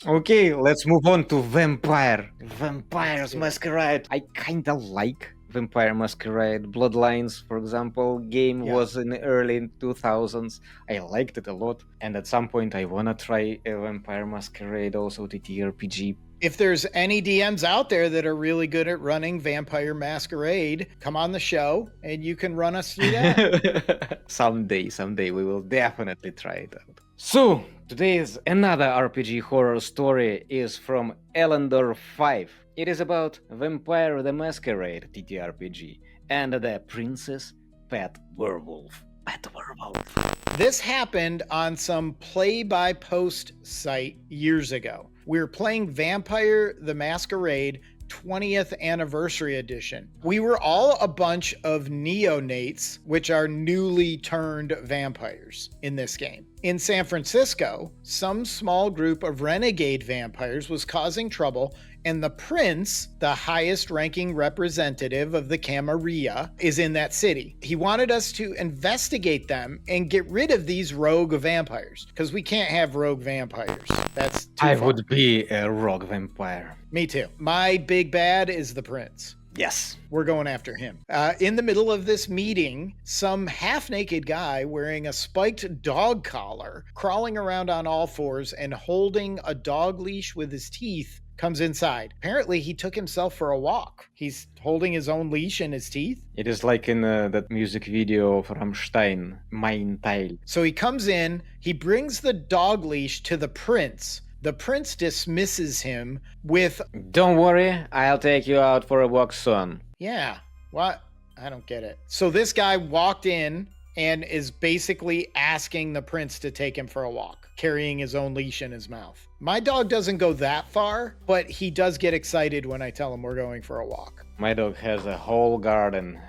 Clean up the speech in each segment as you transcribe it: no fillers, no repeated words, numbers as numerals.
Okay, let's move on to Vampires Masquerade. I kinda like Vampire Masquerade. Bloodlines, for example, game Yeah. was in the early 2000s. I liked it a lot, and at some point I wanna try a Vampire Masquerade, also TTRPG. If there's any DMs out there that are really good at running Vampire Masquerade, come on the show and you can run us through that. Someday we will definitely try it out. So, today's another RPG horror story is from Elendor 5. It is about Vampire the Masquerade TTRPG and the Princess Pet Werewolf. Pet Werewolf. This happened on some play-by-post site years ago. We were playing Vampire the Masquerade 20th Anniversary Edition. We were all a bunch of neonates, which are newly turned vampires in this game. In San Francisco, some small group of renegade vampires was causing trouble, and the prince, the highest ranking representative of the Camarilla, is in that city. He wanted us to investigate them and get rid of these rogue vampires, because we can't have rogue vampires. That's too I far. would be a rogue vampire. Me too. My big bad is the prince. Yes. We're going after him. In the middle of this meeting, some half-naked guy wearing a spiked dog collar, crawling around on all fours and holding a dog leash with his teeth, comes inside. Apparently, he took himself for a walk. He's holding his own leash in his teeth. It is like in that music video of Rammstein, Mein Teil. So he comes in, he brings the dog leash to the prince. The prince dismisses him with, Don't worry, I'll take you out for a walk soon. yeah, what? I don't get it. So this guy walked in and is basically asking the prince to take him for a walk, carrying his own leash in his mouth. My dog doesn't go that far, but he does get excited when I tell him we're going for a walk. My dog has a whole garden.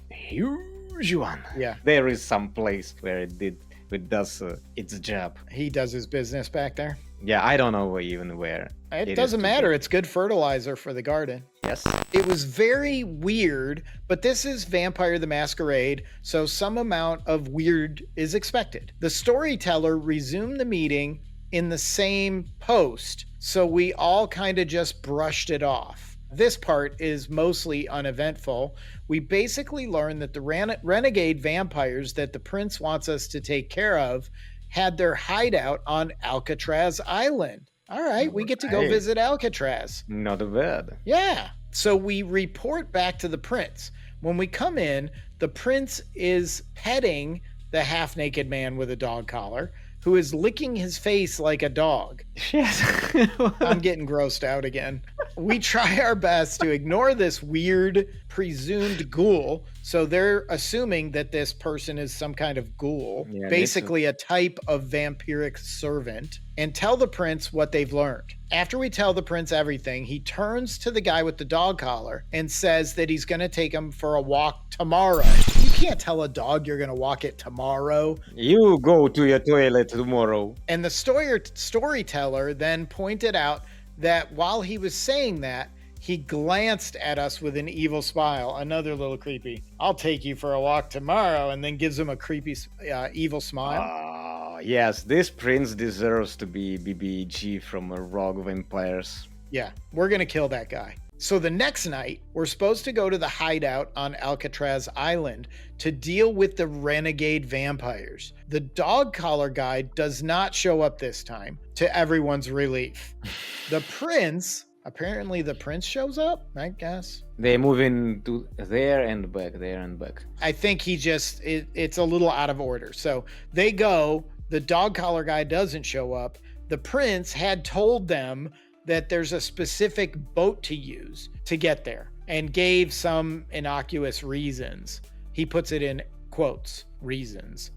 Huge one. Yeah. There is some place where it does its job. He does his business back there. Yeah, I don't know even where. It doesn't matter. It's good fertilizer for the garden. Yes. It was very weird, but this is Vampire the Masquerade, so some amount of weird is expected. The storyteller resumed the meeting in the same post, so we all kind of just brushed it off. This part is mostly uneventful. We basically learned that the renegade vampires that the prince wants us to take care of had their hideout on Alcatraz Island. All right, we get to go visit Alcatraz. Not bad. Yeah. So we report back to the prince. When we come in, the prince is petting the half-naked man with a dog collar, who is licking his face like a dog. Yes. I'm getting grossed out again. We try our best to ignore this weird presumed ghoul. So they're assuming that this person is some kind of ghoul, Yeah, basically a type of vampiric servant, and tell the prince what they've learned. After we tell the prince everything, he turns to the guy with the dog collar and says that he's going to take him for a walk tomorrow. You can't tell a dog you're going to walk it tomorrow. You go to your toilet tomorrow. And the storyteller then pointed out that while he was saying that, he glanced at us with an evil smile. Another little creepy. I'll take you for a walk tomorrow, and then gives him a creepy, evil smile. Oh, yes, this prince deserves to be BBG from Rogue Vampires. Yeah, we're going to kill that guy. So the next night, we're supposed to go to the hideout on Alcatraz Island to deal with the renegade vampires. The dog collar guy does not show up this time, to everyone's relief. The prince, apparently the prince shows up, I guess. They move into there and back. I think he just, it's a little out of order. So they go, the dog collar guy doesn't show up. The prince had told them that there's a specific boat to use to get there and gave some innocuous reasons. He puts it in quotes, reasons.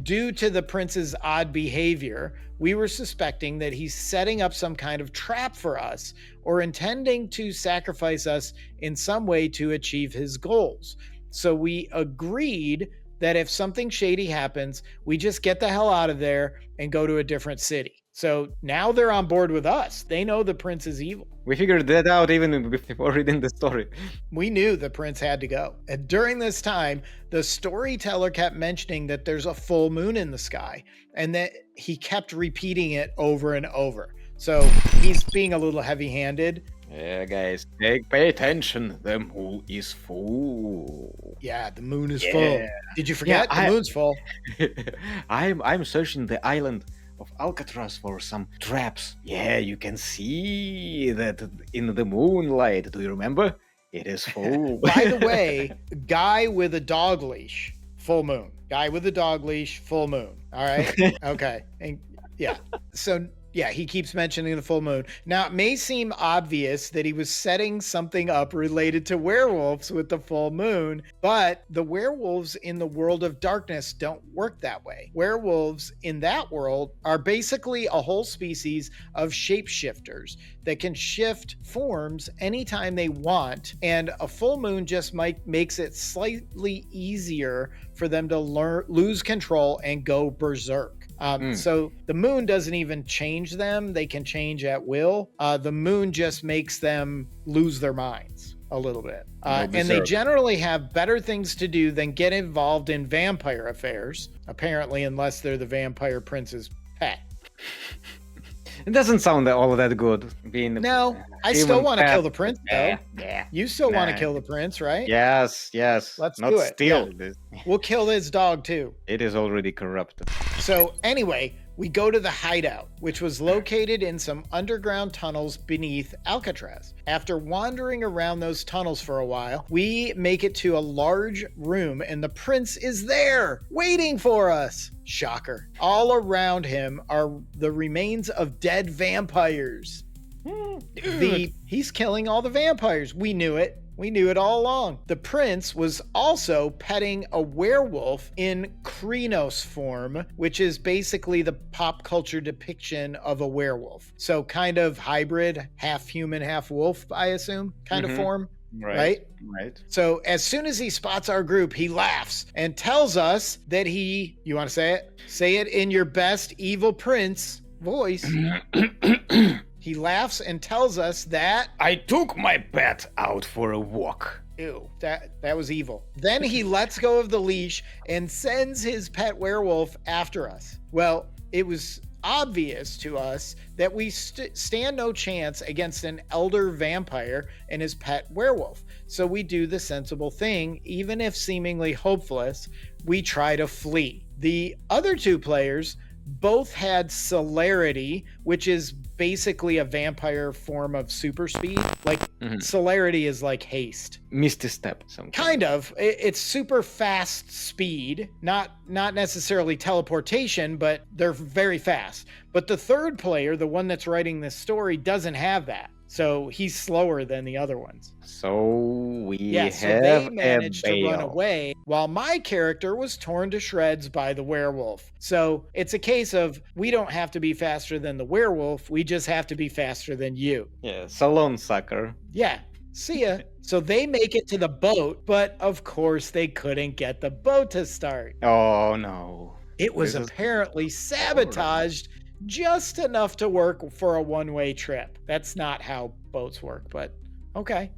Due to the prince's odd behavior, we were suspecting that he's setting up some kind of trap for us or intending to sacrifice us in some way to achieve his goals. So we agreed that if something shady happens, we just get the hell out of there and go to a different city. So now they're on board with us. They know the prince is evil. We figured that out even before reading the story. We knew the prince had to go. And during this time, the storyteller kept mentioning that there's a full moon in the sky and that he kept repeating it over and over. So he's being a little heavy-handed. Yeah, guys, pay attention. The moon is full. Yeah, the moon is Yeah. full. Did you forget? The moon's full. I'm searching the island of Alcatraz for some traps. Yeah, you can see that in the moonlight. Do you remember? It is full. By the way, guy with a dog leash, full moon. Guy with a dog leash, full moon. All right. Okay. And yeah. So yeah, he keeps mentioning the full moon. Now, it may seem obvious that he was setting something up related to werewolves with the full moon, but the werewolves in the world of darkness don't work that way. Werewolves in that world are basically a whole species of shapeshifters that can shift forms anytime they want, and a full moon just makes it slightly easier for them to lose control and go berserk. So the moon doesn't even change them. They can change at will. The moon just makes them lose their minds a little bit. And they generally have better things to do than get involved in vampire affairs, apparently, unless they're the vampire prince's pet. It doesn't sound all that good. No, I still want to kill the prince, though. Yeah. You still want to kill the prince, right? Yes. Let's Not do it. steal. Yeah. We'll kill his dog, too. It is already corrupted. So anyway, we go to the hideout, which was located in some underground tunnels beneath Alcatraz. After wandering around those tunnels for a while, we make it to a large room, and the prince is there, waiting for us. Shocker. All around him are the remains of dead vampires. He's killing all the vampires. We knew it. We knew it all along. The prince was also petting a werewolf in Krynos form, which is basically the pop culture depiction of a werewolf. So kind of hybrid, half human, half wolf, I assume, kind of form. Right. So as soon as he spots our group, he laughs and tells us that you want to say it? Say it in your best evil prince voice. He laughs and tells us that I took my pet out for a walk. Ew, that was evil. Then he lets go of the leash and sends his pet werewolf after us. Well, it was obvious to us that we stand no chance against an elder vampire and his pet werewolf. So we do the sensible thing, even if seemingly hopeless, we try to flee. The other two players both had celerity, which is basically a vampire form of super speed. Like celerity is like haste. Misty step. Kind of. It's super fast speed, not necessarily teleportation, but they're very fast. But the third player, the one that's writing this story, doesn't have that. So he's slower than the other ones. So they managed to run away while my character was torn to shreds by the werewolf. So it's a case of we don't have to be faster than the werewolf. We just have to be faster than you. Yeah, Salon sucker. Yeah. See ya. So they make it to the boat, but of course they couldn't get the boat to start. Oh no. It was apparently sabotaged just enough to work for a one-way trip. That's not how boats work, but okay.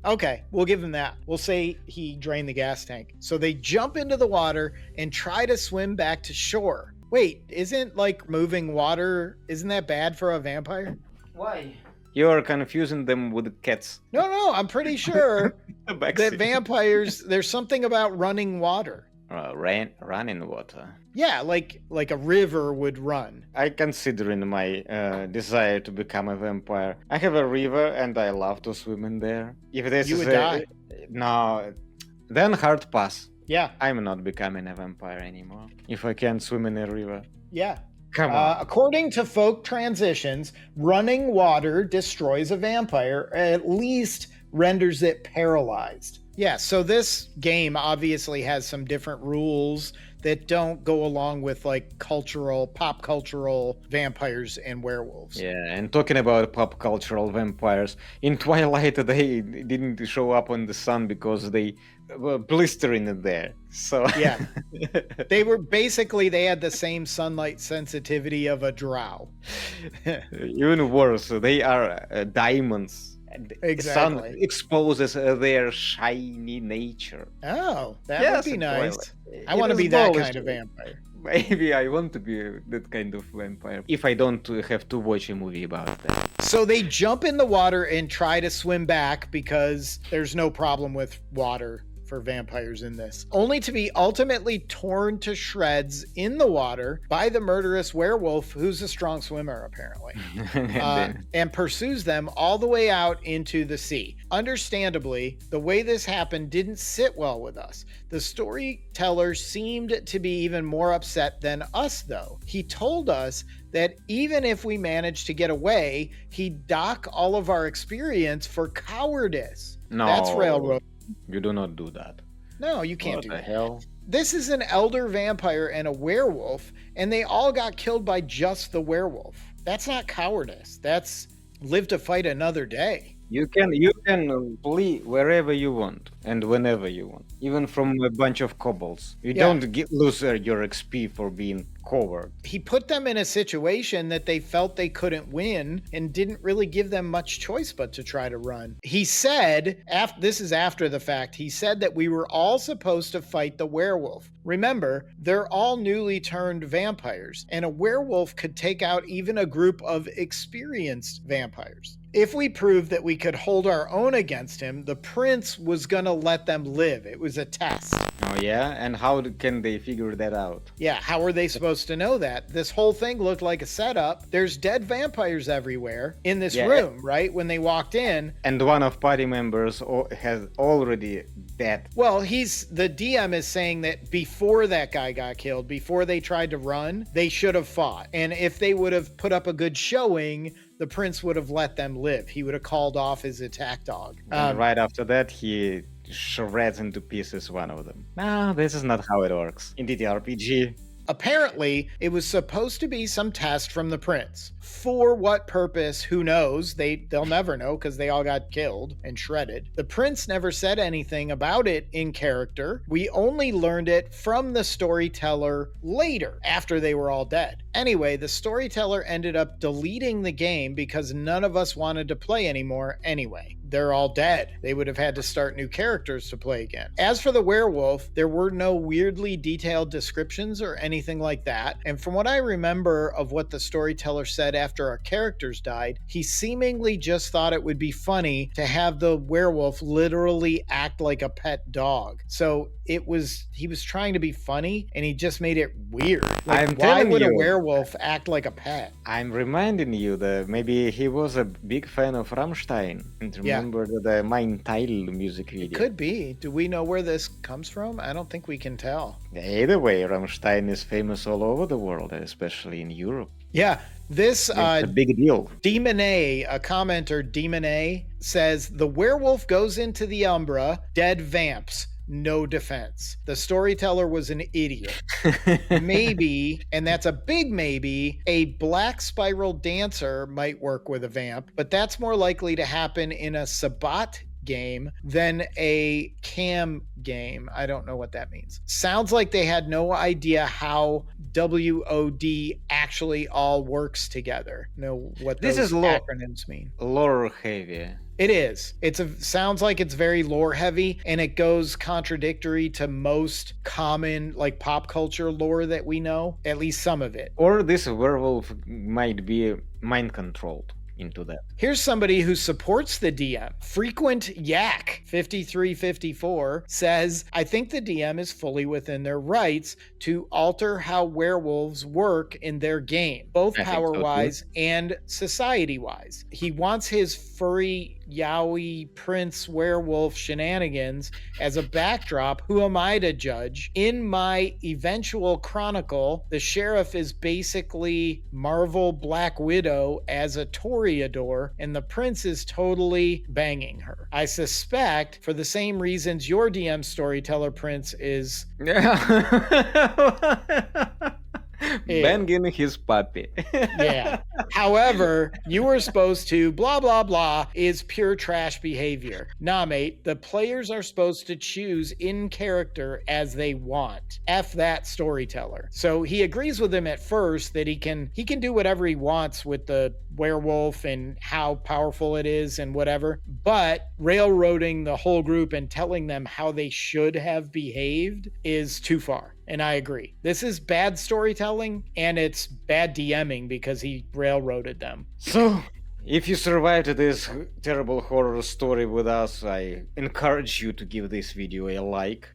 Okay, we'll give him that. We'll say he drained the gas tank. So they jump into the water and try to swim back to shore. Wait, isn't like moving water, isn't that bad for a vampire? Why? You're confusing them with cats. No, I'm pretty sure that vampires, there's something about running water. Running water. Yeah, like a river would run. I consider in my desire to become a vampire. I have a river and I love to swim in there. If this you is would die. No, then hard pass. Yeah. I'm not becoming a vampire anymore. If I can't swim in a river. Yeah. Come on. According to folk transitions, running water destroys a vampire, or at least renders it paralyzed. Yeah, so this game obviously has some different rules that don't go along with like pop cultural vampires and werewolves. Yeah, and talking about pop cultural vampires, in Twilight they didn't show up on the sun because they were blistering in there. So yeah, they had the same sunlight sensitivity of a drow. Even worse, they are diamonds. Exactly. The sun exposes their shiny nature. Oh, that would be nice. Twilight. I want to be that kind of vampire. Maybe I want to be that kind of vampire if I don't have to watch a movie about that. So they jump in the water and try to swim back because there's no problem with water for vampires in this, only to be ultimately torn to shreds in the water by the murderous werewolf, who's a strong swimmer apparently, and pursues them all the way out into the sea. Understandably, the way this happened didn't sit well with us. The storyteller seemed to be even more upset than us, though. He told us that even if we managed to get away, he'd dock all of our experience for cowardice. No, That's railroad. You do not do that. No, you can't do What the that. hell? This is an elder vampire and a werewolf, and they all got killed by just the werewolf. That's not cowardice. That's live to fight another day. You can flee wherever you want and whenever you want, even from a bunch of kobolds. You don't lose your XP for being coward. He put them in a situation that they felt they couldn't win and didn't really give them much choice but to try to run. He said, this is after the fact, he said that we were all supposed to fight the werewolf. Remember, they're all newly turned vampires, and a werewolf could take out even a group of experienced vampires. If we proved that we could hold our own against him, the prince was gonna let them live. It was a test. Oh yeah? And how can they figure that out? Yeah, how are they supposed to know that? This whole thing looked like a setup. There's dead vampires everywhere in this room, right? When they walked in. And one of party members has already dead. Well, the DM is saying that before that guy got killed, before they tried to run, they should have fought. And if they would have put up a good showing, the prince would have let them live. He would have called off his attack dog. And right after that, he shreds into pieces one of them. No, this is not how it works in TTRPG. Apparently, it was supposed to be some test from the prince. For what purpose, who knows? They'll never know because they all got killed and shredded. The prince never said anything about it in character. We only learned it from the storyteller later, after they were all dead. Anyway, the storyteller ended up deleting the game because none of us wanted to play anymore anyway. They're all dead. They would have had to start new characters to play again. As for the werewolf, there were no weirdly detailed descriptions or anything like that. And from what I remember of what the storyteller said after our characters died, he seemingly just thought it would be funny to have the werewolf literally act like a pet dog. So he was trying to be funny and he just made it weird. Like, why would a werewolf act like a pet? I'm reminding you that maybe he was a big fan of Rammstein. And remember the Mein Teil music video. It could be. Do we know where this comes from? I don't think we can tell. Either way, Rammstein is famous all over the world, especially in Europe. Yeah. This it's a big deal. Demon A, a commenter, Demon A, says the werewolf goes into the Umbra, dead vamps. No defense. The storyteller was an idiot. Maybe, and that's a big maybe, a black spiral dancer might work with a vamp, but that's more likely to happen in a Sabbat game than a cam game. I don't know what that means. Sounds like they had no idea how WOD actually all works together. Know what those acronyms mean. Lore heavy. It is. Sounds like it's very lore heavy, and it goes contradictory to most common like pop culture lore that we know, at least some of it. Or this werewolf might be mind controlled into that. Here's somebody who supports the DM. Frequent Yak 5354 says, I think the DM is fully within their rights to alter how werewolves work in their game, both power-wise and society-wise. He wants his furry yaoi prince werewolf shenanigans as a backdrop. Who am I to judge? In my eventual chronicle, the sheriff is basically Marvel Black Widow as a toreador, and the prince is totally banging her. I suspect for the same reasons your DM storyteller prince is banging his puppy. Yeah. However, you were supposed to blah, blah, blah is pure trash behavior. Nah, mate, the players are supposed to choose in character as they want. F that storyteller. So he agrees with him at first that he can do whatever he wants with the werewolf and how powerful it is and whatever, but railroading the whole group and telling them how they should have behaved is too far. And I agree. This is bad storytelling and it's bad DMing because he railroaded them. So, if you survived this terrible horror story with us, I encourage you to give this video a like.